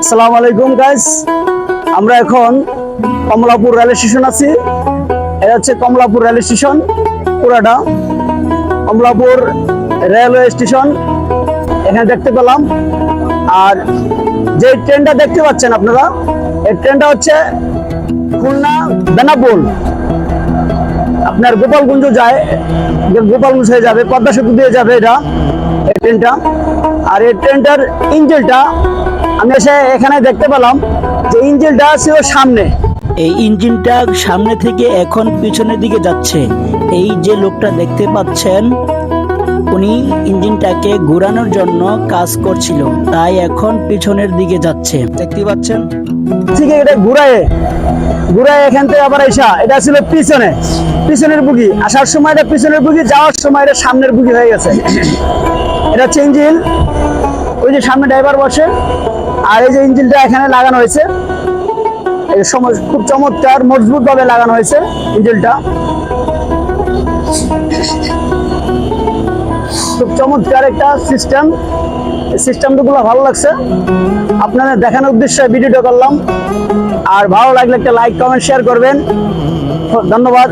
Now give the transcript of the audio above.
আসসালামু আলাইকুম গাইস, আমরা এখন কমলাপুর রেল স্টেশন আছি। এটা হচ্ছে কমলাপুর রেল স্টেশন, পুরাটা কমলাপুর রেলওয়ে স্টেশন এখানে দেখতে পেলাম। আর যে ট্রেনটা দেখতে পাচ্ছেন আপনারা, এই ট্রেনটা হচ্ছে খুলনা বেনাপোল, আপনার গোপালগঞ্জ যায়, গোপালগঞ্জ হয়ে যাবে, পদ্মা সেতু দিয়ে যাবে এটা এই ট্রেনটা। আর এই ট্রেনটার ইঞ্জিনটা আমি এসে এখানে দেখতে পেলাম যে ইঞ্জিনটা ছিল সামনে। এই ইঞ্জিনটা সামনে থেকে এখন পিছনের দিকে যাচ্ছে। এই যে লোকটা দেখতে পাচ্ছেন, উনি ইঞ্জিনটাকে ঘোরানোর জন্য কাজ করছিল, তাই এখন পিছনের দিকে যাচ্ছে। দেখতে পাচ্ছেন, ঠিক এটা ঘুরায় এখান থেকে আবার আইসা এটা ছিল পিছনের বুগি। আসার সময় এটা পিছনের বুগি, যাওয়ার সময় এটা সামনের বুগি হয়ে গেছে। এটা হচ্ছে ইঞ্জিন, ওই যে সামনে ড্রাইভার বসে, আর এই যে ইঞ্জিনটা এখানে লাগানো হয়েছে। এই সময় খুব চমৎকার মজবুত ভাবে লাগানো হয়েছে ইঞ্জিনটা, খুব চমৎকার একটা সিস্টেম। এই সিস্টেমগুলো ভালো লাগছে, আপনাদের দেখানোর উদ্দেশ্যে ভিডিওটা করলাম। আর ভালো লাগলে একটা লাইক কমেন্ট শেয়ার করবেন। ধন্যবাদ।